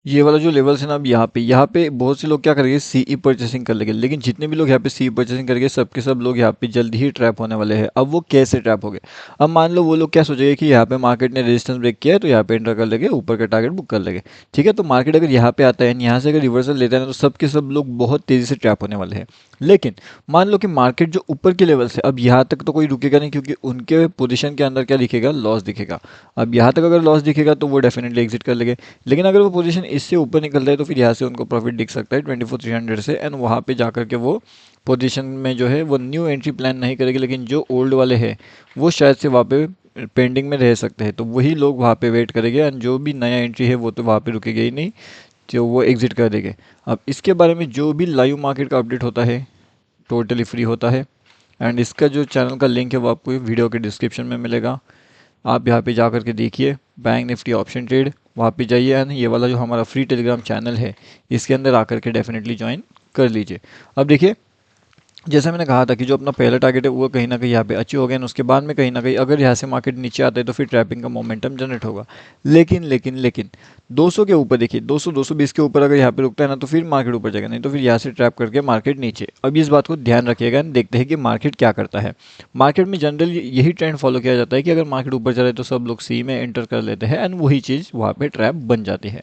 ये वाला जो लेवल्स है ना, अब यहाँ पे बहुत से लोग क्या करेंगे, सीई परचेसिंग कर लेंगे, लेकिन जितने भी लोग यहाँ पे सीई परचेसिंग करेंगे सब के सब लोग यहाँ पे जल्दी ही ट्रैप होने वाले हैं। अब वो कैसे ट्रैप हो गए? अब मान लो वो लोग क्या सोचेंगे कि यहाँ पे मार्केट ने रेजिस्टेंस ब्रेक किया है तो यहाँ पे एंटर कर लेंगे, ऊपर का टारगेट बुक कर लेंगे। ठीक है, तो मार्केट अगर यहाँ पे आता है यहाँ से अगर रिवर्सल लेता है ना, तो सब के सब लोग बहुत तेजी से ट्रैप होने वाले हैं। लेकिन मान लो कि मार्केट जो ऊपर के लेवल से, अब यहाँ तक तो कोई रुकेगा नहीं, क्योंकि उनके पोजीशन के अंदर क्या दिखेगा, लॉस दिखेगा। अब यहाँ तक अगर लॉस दिखेगा तो वो डेफिनेटली एग्जिट कर लेंगे। लेकिन अगर वो पोजीशन इससे ऊपर निकलता है तो फिर यहाँ से उनको प्रॉफिट दिख सकता है 24,300 से, एंड वहाँ पे जाकर के वो पोजीशन में जो है वो न्यू एंट्री प्लान नहीं करेंगे, लेकिन जो ओल्ड वाले हैं वो शायद से वहाँ पे पेंडिंग में रह सकते हैं, तो वही लोग वहाँ पे वेट करेंगे, एंड जो भी नया एंट्री है वो तो वहाँ पे रुकेगा ही नहीं, जो वो एग्जिट कर देंगे। अब इसके बारे में जो भी लाइव मार्केट का अपडेट होता है टोटली फ्री होता है, एंड इसका जो चैनल का लिंक है वो आपको वीडियो के डिस्क्रिप्शन में मिलेगा। आप यहाँ पे जा कर के देखिए बैंक निफ्टी ऑप्शन ट्रेड, वहाँ पे जाइए एंड ये वाला जो हमारा फ्री टेलीग्राम चैनल है इसके अंदर आकर के डेफिनेटली ज्वाइन कर लीजिए। अब देखिए, जैसा मैंने कहा था कि जो अपना पहला टारगेट है वो कहीं ना कहीं यहाँ पे अचीव हो गया, उसके बाद में कहीं ना कहीं अगर यहाँ से मार्केट नीचे आता है तो फिर ट्रैपिंग का मोमेंटम जनरेट होगा। लेकिन 200 के ऊपर देखिए, 200 220 के ऊपर अगर यहाँ पे रुकता है ना तो फिर मार्केट ऊपर जाएगा, नहीं तो फिर यहाँ से ट्रैप करके मार्केट नीचे। अब इस बात को ध्यान रखिएगा, देखते हैं कि मार्केट क्या करता है। मार्केट में जनरली यही ट्रेंड फॉलो किया जाता है कि अगर मार्केट ऊपर चले तो सब लोग सी में एंटर कर लेते हैं एंड वही चीज़ वहाँ पे ट्रैप बन जाती है।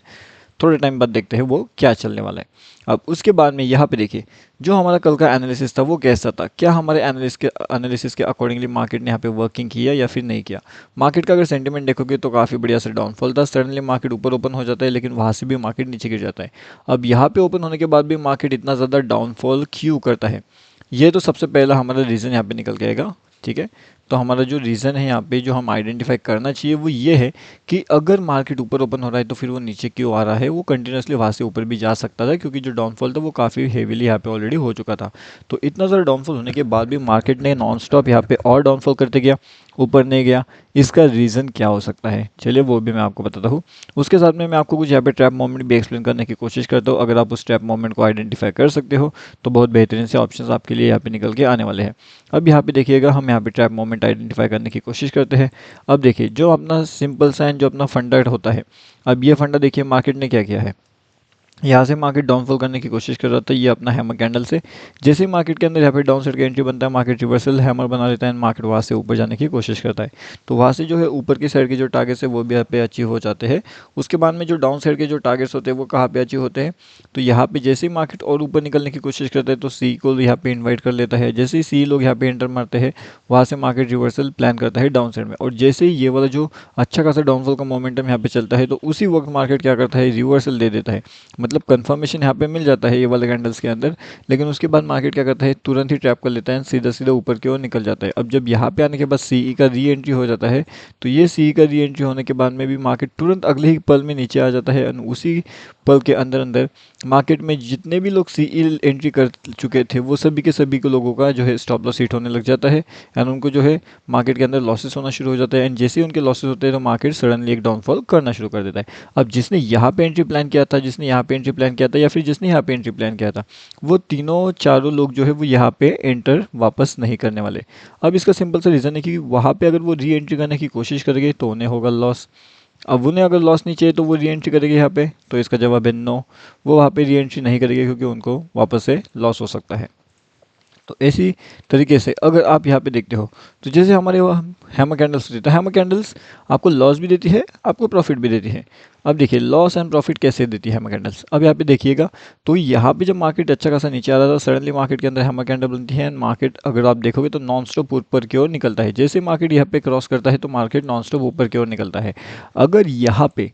थोड़े टाइम बाद देखते हैं वो क्या चलने वाला है। अब उसके बाद में यहाँ पे देखिए, जो हमारा कल का एनालिसिस था वो कैसा था, क्या हमारे एनालिसिस के अकॉर्डिंगली मार्केट ने यहाँ पे वर्किंग किया या फिर नहीं किया। मार्केट का अगर सेंटीमेंट देखोगे तो काफ़ी बढ़िया से डाउनफॉल था, सडनली मार्केट ऊपर ओपन हो जाता है लेकिन वहाँ से भी मार्केट नीचे गिर जाता है। अब यहाँ पे ओपन होने के बाद भी मार्केट इतना ज़्यादा डाउनफॉल क्यों करता है, ये तो सबसे पहला हमारा रीज़न यहाँ पे निकल के आएगा। ठीक है, तो हमारा जो रीज़न है यहाँ पे जो हम आइडेंटिफाई करना चाहिए वो ये है कि अगर मार्केट ऊपर ओपन हो रहा है तो फिर वो नीचे क्यों आ रहा है। वो कंटिन्यूसली वहाँ से ऊपर भी जा सकता था, क्योंकि जो डाउनफॉल था वो काफ़ी हेवीली यहाँ पे ऑलरेडी हो चुका था। तो इतना ज़्यादा डाउनफॉल होने के बाद भी मार्केट ने नॉन स्टॉप यहाँ पे और डाउनफॉल करते गया, ऊपर नहीं गया। इसका रीज़न क्या हो सकता है, चलिए वो भी मैं आपको बताता हूँ। उसके साथ में मैं आपको कुछ यहाँ पे ट्रैप मोमेंट भी एक्सप्लेन करने की कोशिश करता हूँ। अगर आप उस ट्रैप मोमेंट को आइडेंटिफाई कर सकते हो तो बहुत बेहतरीन से ऑप्शंस आपके लिए यहाँ पे निकल के आने वाले हैं। अब यहाँ पे देखिएगा, हम यहाँ पे ट्रैप मोमेंट आइडेंटिफाई करने की कोशिश करते हैं। अब देखिए, जो अपना सिंपल सा एंड जो अपना फंडा होता है, अब ये फंडा देखिए मार्केट ने क्या किया है, यहाँ से मार्केट डाउनफॉल करने की कोशिश कर रहा था, ये अपना हैमर कैंडल से जैसे ही मार्केट के अंदर यहाँ पे डाउन साइड का एंट्री बनता है, मार्केट रिवर्सल हैमर बना लेता है, मार्केट वहाँ से ऊपर जाने की कोशिश करता है। तो वहाँ से जो है ऊपर की साइड के जो टारगेट्स है वो भी यहाँ पे अचीव हो जाते हैं। उसके बाद में जो डाउन साइड के जो टारगेट्स होते हैं वो कहाँ पे अचीव होते हैं, तो यहाँ पे जैसे ही मार्केट और ऊपर निकलने की कोशिश करते हैं तो सी को यहाँ पे इन्वाइट कर लेता है। जैसे ही सी लोग यहाँ पे एंटर मारते हैं वहाँ से मार्केट रिवर्सल प्लान करता है डाउन साइड में, और जैसे ही ये वाला जो अच्छा खासा डाउनफॉल का मोमेंटम यहाँ पे चलता है तो उसी वक्त मार्केट क्या करता है, रिवर्सल दे देता है। मतलब कंफर्मेशन यहाँ पे मिल जाता है ये वाले कैंडल्स के अंदर, लेकिन उसके बाद मार्केट क्या करता है, तुरंत ही ट्रैप कर लेता है, सीधा सीधा ऊपर की ओर निकल जाता है। अब जब यहाँ पे आने के बाद सीई का री एंट्री हो जाता है, तो ये सीई का री एंट्री होने के बाद में भी मार्केट तुरंत अगले ही पल में नीचे आ जाता है, और उसी पल के अंदर अंदर मार्केट में जितने भी लोग सीई एंट्री कर चुके थे वो सभी के सभी को लोगों का जो है स्टॉप लॉस हिट होने लग जाता है, एंड उनको जो है मार्केट के अंदर लॉसेस होना शुरू हो जाता है। एंड जैसे ही उनके लॉसेस होते हैं तो मार्केट सडनली एक डाउनफॉल करना शुरू कर देता है। अब जिसने यहाँ पे एंट्री प्लान किया था, जिसने यहाँ पे एंट्री प्लान किया था, या फिर जिसने यहाँ पे एंट्री प्लान किया था, वो तीनों चारों लोग जो है वो यहाँ पे एंटर वापस नहीं करने वाले। अब इसका सिंपल सा रीज़न है कि वहाँ पे अगर वो री एंट्री करने की कोशिश करेंगे तो उन्हें होगा लॉस। अब उन्हें अगर लॉस नहीं चाहिए तो वो री एंट्री करेंगे यहाँ पे, तो इसका जवाब है नो। वो वहाँ पे री एंट्री नहीं करेंगे क्योंकि उनको वापस से लॉस हो सकता है। तो ऐसी तरीके से अगर आप यहाँ पे देखते हो तो जैसे हमारे वो हैमर कैंडल्स होती है, तो हैमर कैंडल्स आपको लॉस भी देती है, आपको प्रॉफिट भी देती है। अब देखिए लॉस एंड प्रॉफिट कैसे देती है हैमर कैंडल्स, अब यहाँ पे देखिएगा, तो यहाँ पे जब मार्केट अच्छा खासा नीचे आ रहा था सडनली मार्केट के अंदर हैमर कैंडल बनती है, एंड मार्केट अगर आप देखोगे तो नॉन स्टॉप ऊपर की ओर निकलता है। जैसे मार्केट यहाँ पे क्रॉस करता है तो मार्केट नॉन स्टॉप ऊपर की ओर निकलता है। अगर यहाँ पे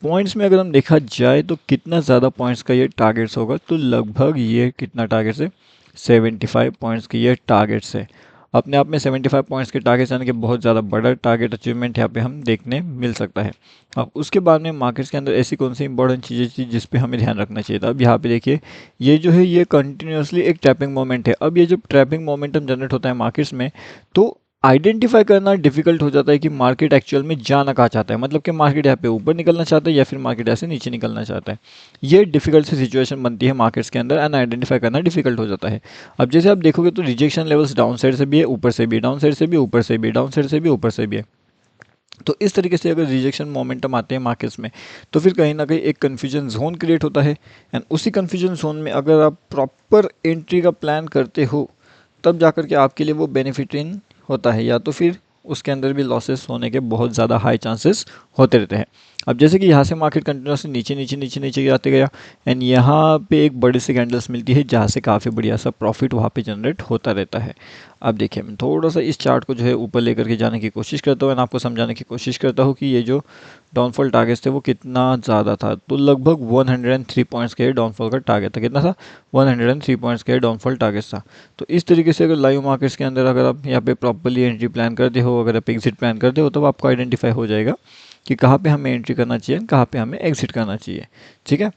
पॉइंट्स में अगर हम देखा जाए तो कितना ज़्यादा पॉइंट्स का ये टारगेट्स होगा, तो लगभग ये कितना टारगेट्स है, 75 पॉइंट्स की ये टारगेट्स है। अपने आप में 75 पॉइंट्स के टारगेट्स यानी कि बहुत ज़्यादा बड़ा टारगेट अचीवमेंट यहाँ पे हम देखने मिल सकता है। अब उसके बाद में मार्केट्स के अंदर ऐसी कौन सी इंपॉर्टेंट चीज़ें थी जिस पे हमें ध्यान रखना चाहिए था। अब यहाँ पे देखिए, ये जो है ये कंटिन्यूसली एक ट्रैपिंग मोमेंट है। अब ये जब ट्रैपिंग मोमेंटम जनरेट होता है मार्केट्स में, तो आइडेंटिफाई करना डिफिकल्ट हो जाता है कि मार्केट एक्चुअल में जाना कहाँ चाहता है, मतलब कि मार्केट यहाँ पे ऊपर निकलना चाहता है या फिर मार्केट ऐसे नीचे निकलना चाहता है। ये डिफिकल्ट सी सिचुएशन बनती है मार्केट्स के अंदर, एंड आइडेंटिफाई करना डिफिकल्ट हो जाता है। अब जैसे आप देखोगे तो रिजेक्शन लेवल्स डाउन साइड से भी है, ऊपर से भी, डाउन साइड से भी, ऊपर से भी, डाउन साइड से भी, ऊपर से भी है। तो इस तरीके से अगर रिजेक्शन मोमेंटम आते हैं मार्केट्स में, तो फिर कहीं ना कहीं एक कन्फ्यूजन जोन क्रिएट होता है। एंड उसी कन्फ्यूजन जोन में अगर आप प्रॉपर एंट्री का प्लान करते हो, तब जाकर के आपके लिए वो बेनिफिटिंग होता है, या तो फिर उसके अंदर भी लॉसेस होने के बहुत ज़्यादा हाई चांसेस होते रहते हैं। अब जैसे कि यहाँ से मार्केट कंटिन्यूसली नीचे नीचे नीचे नीचे जाते गया, एंड यहाँ पे एक बड़ी सी कैंडल्स मिलती है जहाँ से काफ़ी बढ़िया सा प्रॉफिट वहाँ पे जनरेट होता रहता है। अब देखिए, मैं थोड़ा सा इस चार्ट को जो है ऊपर लेकर के जाने की कोशिश करता हूँ एंड आपको समझाने की कोशिश करता हूँ कि ये जो डाउनफॉल टारगेट्स थे वो कितना ज़्यादा था। तो लगभग 103 पॉइंट्स का डाउनफॉल का टारगेट था। कितना था? 103 पॉइंट्स का डाउनफॉल टारगेट था। तो इस तरीके से अगर लाइव मार्केट्स के अंदर अगर आप यहाँ पे प्रॉपर्ली एंट्री प्लान करते हो, अगर आप एग्जिट प्लान करते हो, तब आपको आइडेंटिफाई हो जाएगा कि कहाँ पे हमें एंट्री करना चाहिए, कहाँ पे हमें एग्जिट करना चाहिए। ठीक है।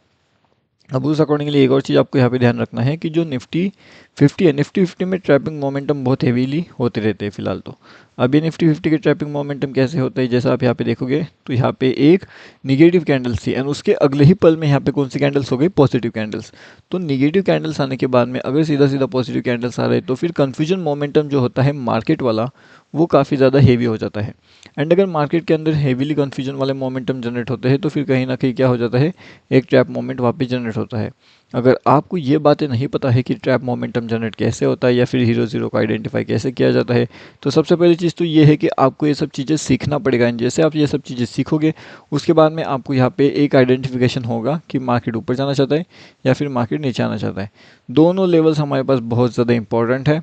अब उस अकॉर्डिंगली एक और चीज़ आपको यहाँ पे ध्यान रखना है कि जो निफ्टी 50 है, निफ्टी 50 में ट्रैपिंग मोमेंटम बहुत हेवीली होते रहते हैं फिलहाल तो। अब ये निफ्टी 50 के ट्रैपिंग मोमेंटम कैसे होता है, जैसा आप यहाँ पे देखोगे तो यहाँ पे एक निगेटिव कैंडल्स थी एंड उसके अगले ही पल में यहाँ पे कौन सी कैंडल्स हो गई? Positive candles. तो निगेटिव कैंडल्स आने के बाद में अगर सीधा सीधा पॉजिटिव कैंडल्स आ रहे हैं, तो फिर कन्फ्यूजन मोमेंटम जो होता है मार्केट वाला, वो काफ़ी ज़्यादा हेवी हो जाता है। एंड अगर मार्केट के अंदर हेवीली कन्फ्यूजन वाले मोमेंटम जनरेट होते हैं, तो फिर कहीं ना कहीं क्या हो जाता है? एक ट्रैप मोमेंट वापस जनरेट होता है। अगर आपको ये बातें नहीं पता है कि ट्रैप मोमेंटम जनरेट कैसे होता है या फिर हीरो ज़ीरो को आइडेंटिफाई कैसे किया जाता है, तो सबसे पहली चीज़ तो ये है कि आपको ये सब चीज़ें सीखना पड़ेगा। एंड जैसे आप ये सब चीज़ें सीखोगे, उसके बाद में आपको यहाँ पे एक आइडेंटिफिकेशन होगा कि मार्केट ऊपर जाना चाहता है या फिर मार्केट नीचे आना चाहता है। दोनों लेवल्स हमारे पास बहुत ज़्यादा इंपॉर्टेंट है।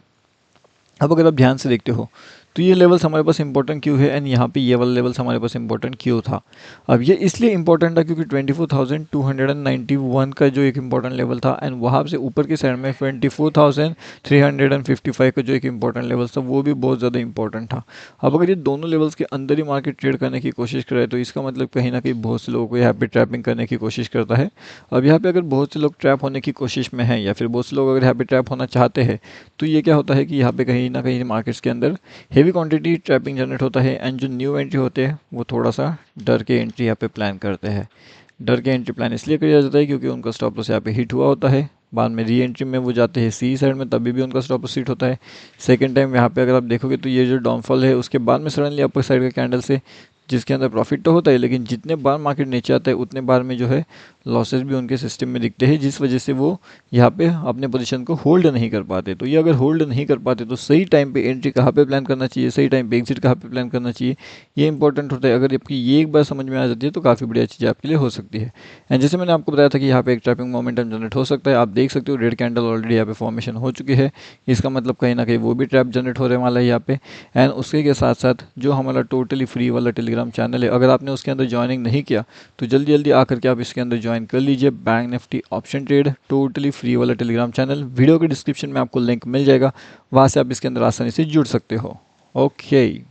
अब अगर आप ध्यान से देखते हो, तो ये लेवल्स हमारे पास इंपॉर्टेंट क्यों है एंड यहाँ पे ये वाला लेवल्स हमारे पास इंपॉर्टेंट क्यों था? अब ये इसलिए इंपॉर्टेंट था क्योंकि 24,291 का जो एक इंपॉर्टेंट लेवल था, एंड वहाँ से ऊपर की साइड में 24,355 का जो एक इंपॉर्टेंट लेवल था, वो भी बहुत ज़्यादा इंपॉर्टेंट था। अब अगर ये दोनों लेवल्स के अंदर ही मार्केट ट्रेड करने की कोशिश करे, तो इसका मतलब कहीं ना कहीं बहुत से लोगों को यहाँ पे ट्रैपिंग करने की कोशिश करता है। अब यहाँ पे अगर बहुत से लोग ट्रैप होने की कोशिश में हैं या फिर बहुत से लोग अगर यहाँ पे ट्रैप होना चाहते हैं, तो ये क्या होता है कि यहाँ पे कहीं ना कहीं मार्केट्स के अंदर हेवी क्वांटिटी ट्रैपिंग जनरेट होता है। एंड जो न्यू एंट्री होते हैं वो थोड़ा सा डर के एंट्री यहाँ पे प्लान करते हैं। डर के एंट्री प्लान इसलिए किया जाता है क्योंकि उनका स्टॉप लॉस यहाँ पे हिट हुआ होता है। बाद में री एंट्री में वो जाते हैं सी साइड में, तभी भी उनका स्टॉप लॉस हिट होता है। सेकंड टाइम यहाँ पे अगर आप देखोगे तो ये जो डाउनफॉल है उसके बाद में सडनली अपर साइड का कैंडल से, जिसके अंदर प्रॉफिट तो होता है, लेकिन जितने बार मार्केट नीचे आता है उतने बार में जो है लॉसेस भी उनके सिस्टम में दिखते हैं, जिस वजह से वो यहाँ पे अपने पोजीशन को होल्ड नहीं कर पाते। तो ये अगर होल्ड नहीं कर पाते तो सही टाइम पे एंट्री कहाँ पे प्लान करना चाहिए, सही टाइम पे एग्जिट कहाँ पे प्लान करना चाहिए, ये इंपॉर्टेंट होता है। अगर आपकी ये एक बार समझ में आ जाती है तो काफ़ी बढ़िया चीज़ आपके लिए हो सकती है। एंड जैसे मैंने आपको बताया था कि यहाँ पे एक ट्रैपिंग मोमेंटम जनरेट हो सकता है। आप देख सकते हो रेड कैंडल ऑलरेडी यहाँ पे फॉर्मेशन हो चुकी है। इसका मतलब कहीं ना कहीं वो भी ट्रैप जनरेट होने वाला है यहाँ पे। एंड उसके के साथ साथ जो हमारा टोटली फ्री वाला टेलीग्राम चैनल है, अगर आपने उसके अंदर ज्वाइनिंग नहीं किया तो जल्दी जल्दी आकर के आप इसके अंदर ज्वाइन कर लीजिए। Bank Nifty option trade totally free वाला टेलीग्राम चैनल, वीडियो के डिस्क्रिप्शन में आपको लिंक मिल जाएगा, वहाँ से आप इसके अंदर आसानी से जुड़ सकते हो। ओके।